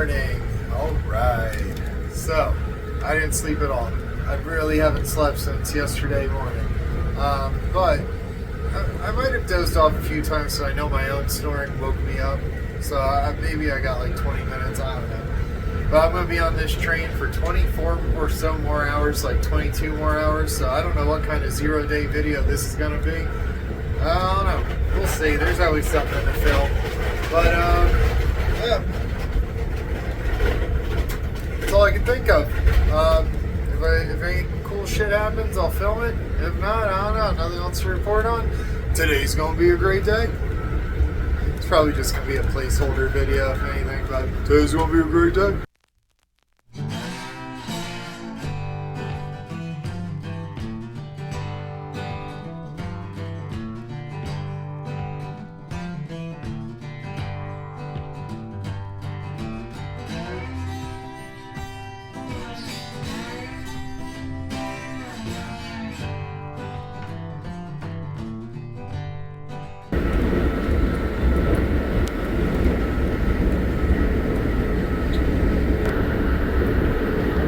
morning. Alright. So, I didn't sleep at all. I really haven't slept since yesterday morning. But I might have dozed off a few times, so I know my own snoring woke me up. So maybe I got like 20 minutes, I don't know. But I'm going to be on this train for 24 or so more hours, like 22 more hours. So I don't know what kind of 0-day video this is going to be. I don't know. We'll see. There's always something to film. But, yeah. That's all I can think of. If any cool shit happens, I'll film it. If not, I don't know. Nothing else to report on. Today's going to be a great day. It's probably just going to be a placeholder video, if anything. But today's going to be a great day.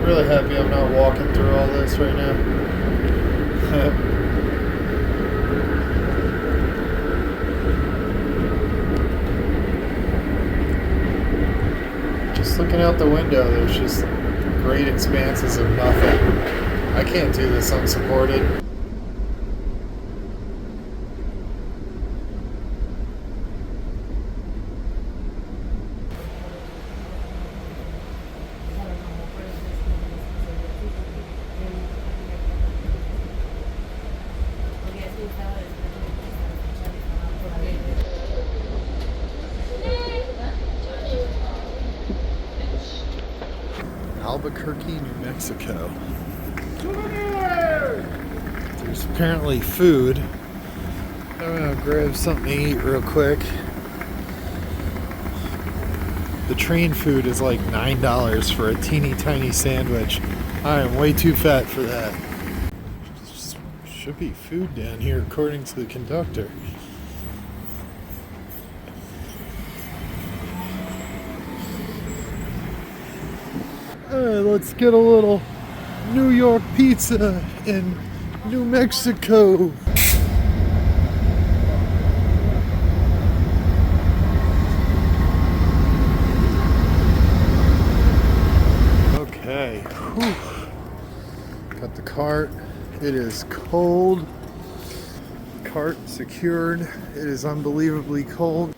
Really happy I'm not walking through all this right now. Just looking out the window, there's just great expanses of nothing. I can't do this unsupported. Albuquerque, New Mexico. There's apparently food. I'm gonna grab something to eat real quick. The train food is like $9 for a teeny tiny sandwich. I am way too fat for that. Should be food down here according to the conductor. Let's get a little New York pizza in New Mexico. Okay. Whew. Got the cart. It is cold. Cart secured. It is unbelievably cold.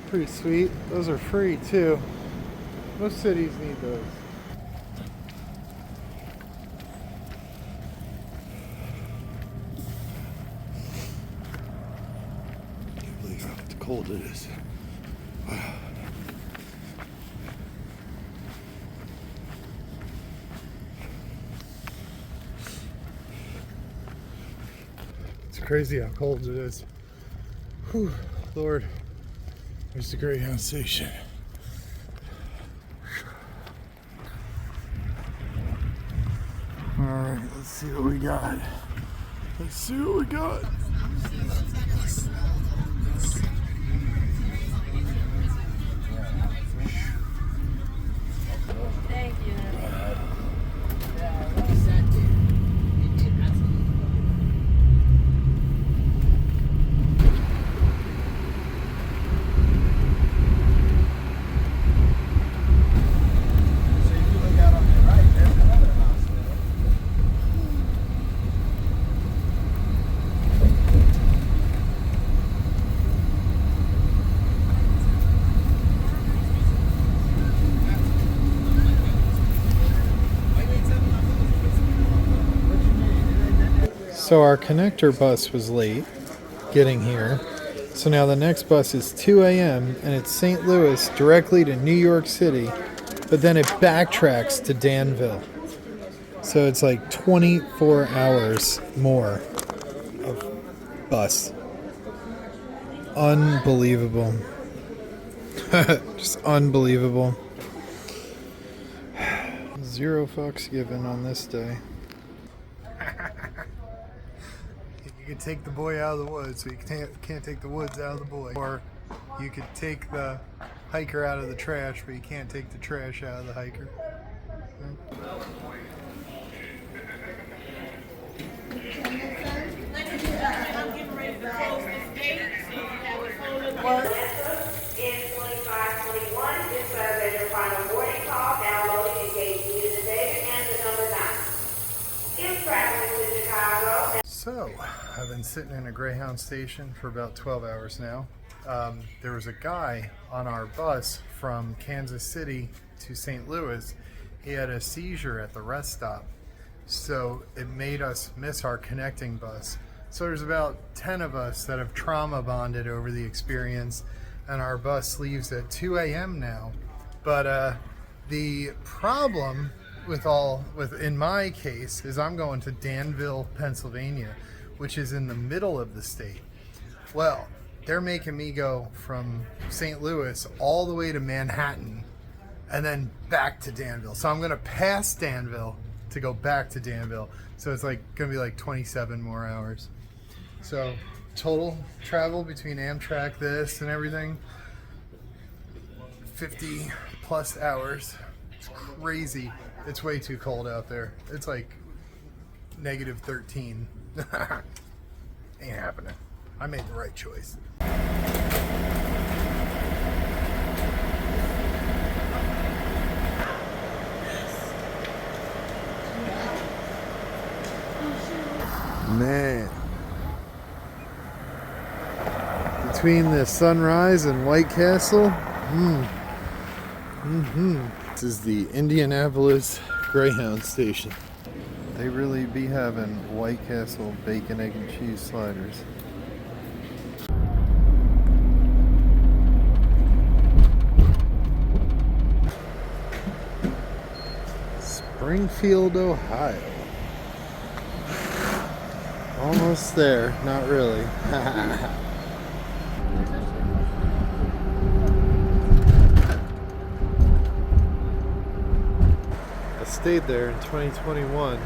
Pretty sweet. Those are free too. Most cities need those. Can't believe how cold it is. Wow. It's crazy how cold it is. Whew, Lord. There's the Greyhound station. Alright, let's see what we got. Let's see what we got. Thank you. So our connector bus was late getting here. So now the next bus is 2 a.m. and it's St. Louis directly to New York City, but then it backtracks to Danville. So it's like 24 hours more of bus. Unbelievable. Just unbelievable. Zero fucks given on this day. You could take the boy out of the woods, so you can't take the woods out of the boy. Or you could take the hiker out of the trash, but you can't take the trash out of the hiker. I'm getting ready to close this gate, so you have a phone in In 2521, this serves as your final boarding call, downloading in gate either the David and the number 9. If traveling to Chicago. So, I've been sitting in a Greyhound station for about 12 hours now. There was a guy on our bus from Kansas City to St. Louis. He had a seizure at the rest stop, so it made us miss our connecting bus. So there's about 10 of us that have trauma bonded over the experience, and our bus leaves at 2 a.m. now. But the problem in my case is I'm going to Danville, Pennsylvania, which is in the middle of the state. Well, they're making me go from St. Louis all the way to Manhattan and then back to Danville. So I'm going to pass Danville to go back to Danville. So it's like going to be like 27 more hours. So total travel between Amtrak, this and everything, 50 plus hours. It's crazy. It's way too cold out there. It's like negative 13. Ain't happening. I made the right choice. Man. Between the Sunrise and White Castle. This is the Indianapolis Greyhound station. They really be having White Castle bacon, egg, and cheese sliders. Springfield, Ohio. Almost there, not really. I stayed there in 2021.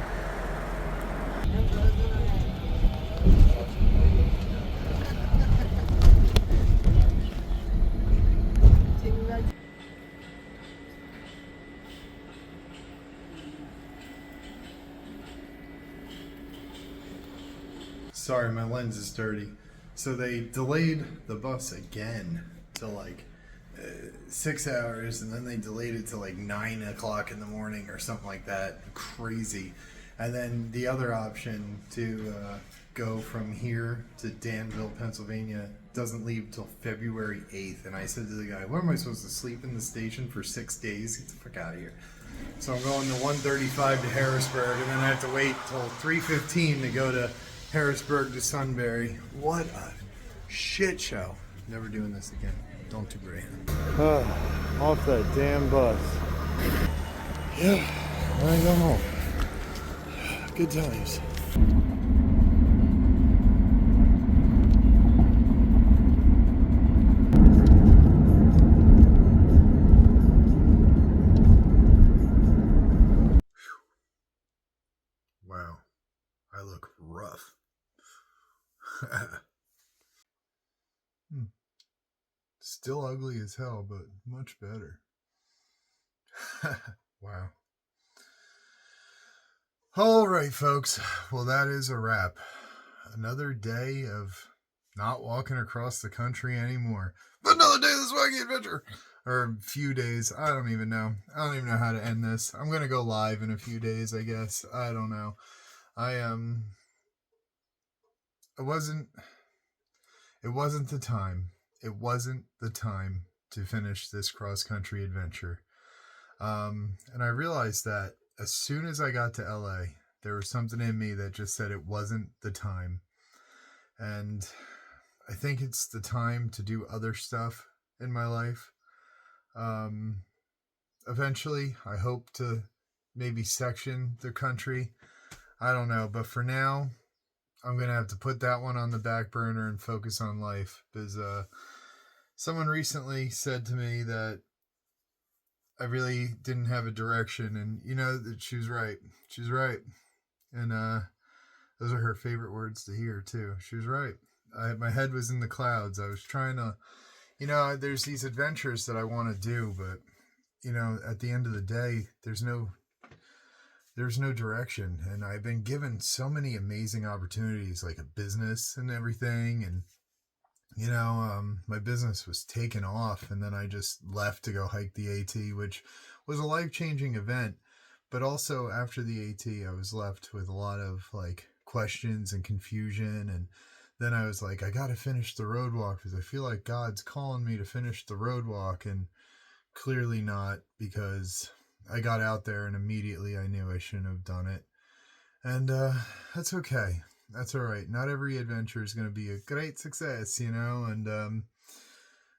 Sorry, my lens is dirty. So they delayed the bus again to like 6 hours, and then they delayed it to like 9 o'clock in the morning or something like that. Crazy. And then the other option to go from here to Danville, Pennsylvania doesn't leave till February 8th. And I said to the guy, what am I supposed to sleep in the station for 6 days? Get the fuck out of here. So I'm going to 1:35 to Harrisburg, and then I have to wait till 3:15 to go to Harrisburg to Sunbury. What a shit show. Never doing this again. Don't do Greyhound. Off that damn bus. Yeah, I go home. Good times. Wow, I look rough. Still ugly as hell, but much better. Wow. All right, folks. Well, that is a wrap. Another day of not walking across the country anymore. But another day of this wacky adventure. Or a few days. I don't even know. I don't even know how to end this. I'm going to go live in a few days, I guess. I don't know. It wasn't the time. It wasn't the time to finish this cross-country adventure. And I realized that as soon as I got to LA, there was something in me that just said it wasn't the time. And I think it's the time to do other stuff in my life. Eventually, I hope to maybe section the country. I don't know. But for now, I'm going to have to put that one on the back burner and focus on life. Because someone recently said to me that I really didn't have a direction, and you know that she was right. She's right. And Those are her favorite words to hear, too. She was right. My head was in the clouds. I was trying to, there's these adventures that I want to do, but, at the end of the day, there's no direction. And I've been given so many amazing opportunities, like a business and everything. And, my business was taken off, and then I just left to go hike the AT, which was a life-changing event. But also after the AT, I was left with a lot of like questions and confusion. And then I was like, I got to finish the road walk because I feel like God's calling me to finish the road walk. And clearly not, because I got out there and immediately I knew I shouldn't have done it. And that's okay. That's all right. Not every adventure is going to be a great success, and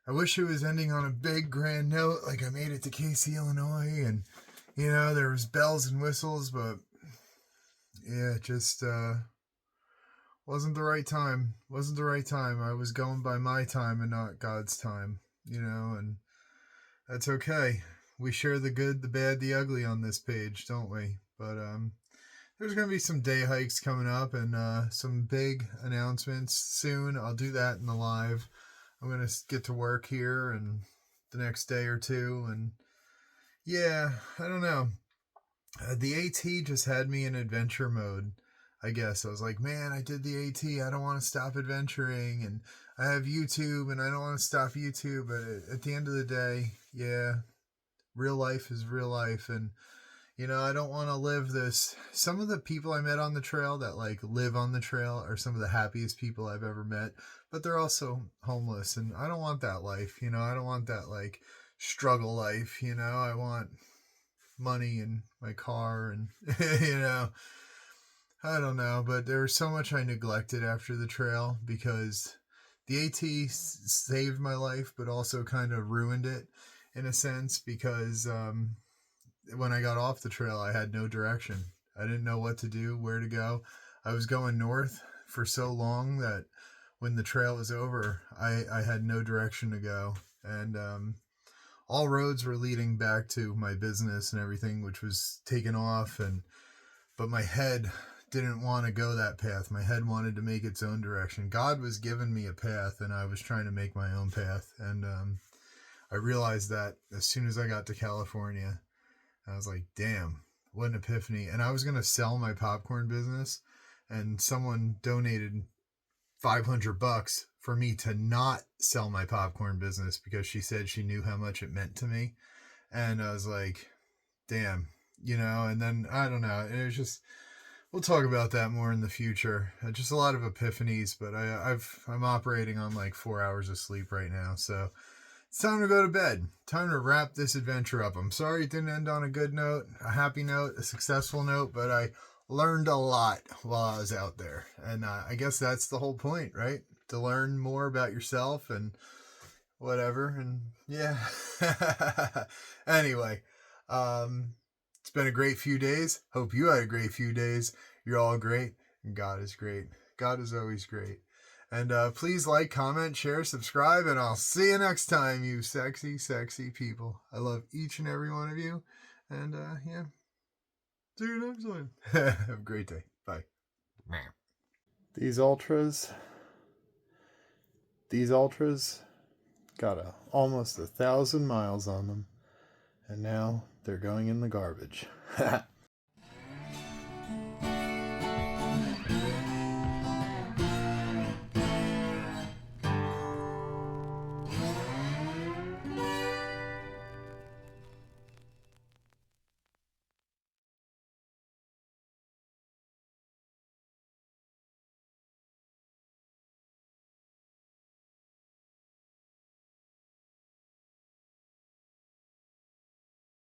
I wish it was ending on a big grand note, like I made it to Casey, Illinois, and there was bells and whistles, but yeah, it just wasn't the right time. Wasn't the right time. I was going by my time and not God's time, and that's okay. We share the good, the bad, the ugly on this page, don't we? But there's going to be some day hikes coming up and some big announcements soon. I'll do that in the live. I'm going to get to work here and the next day or two. And yeah, I don't know. The AT just had me in adventure mode, I guess. I was like, man, I did the AT. I don't want to stop adventuring. And I have YouTube and I don't want to stop YouTube. But at the end of the day, yeah, real life is real life. And I don't want to live this. Some of the people I met on the trail that like live on the trail are some of the happiest people I've ever met, but they're also homeless. And I don't want that life. I don't want that like struggle life. I want money and my car and, I don't know, but there was so much I neglected after the trail because the AT saved my life, but also kind of ruined it in a sense because, when I got off the trail, I had no direction. I didn't know what to do, where to go. I was going north for so long that when the trail was over, I had no direction to go. And all roads were leading back to my business and everything, which was taken off. But my head didn't want to go that path. My head wanted to make its own direction. God was giving me a path, and I was trying to make my own path. And I realized that as soon as I got to California. I was like, damn, what an epiphany. And I was going to sell my popcorn business, and someone donated $500 for me to not sell my popcorn business because she said she knew how much it meant to me. And I was like, damn, and then I don't know. It was just, we'll talk about that more in the future. Just a lot of epiphanies, but I'm operating on like 4 hours of sleep right now. So it's time to go to bed. Time to wrap this adventure up. I'm sorry it didn't end on a good note, a happy note, a successful note, but I learned a lot while I was out there. And I guess that's the whole point, right? To learn more about yourself and whatever. And yeah. Anyway, it's been a great few days. Hope you had a great few days. You're all great. And God is great. God is always great. And please like, comment, share, subscribe, and I'll see you next time, you sexy, sexy people. I love each and every one of you. And yeah, see you next time. Have a great day. Bye. These ultras got almost 1,000 miles on them. And now they're going in the garbage.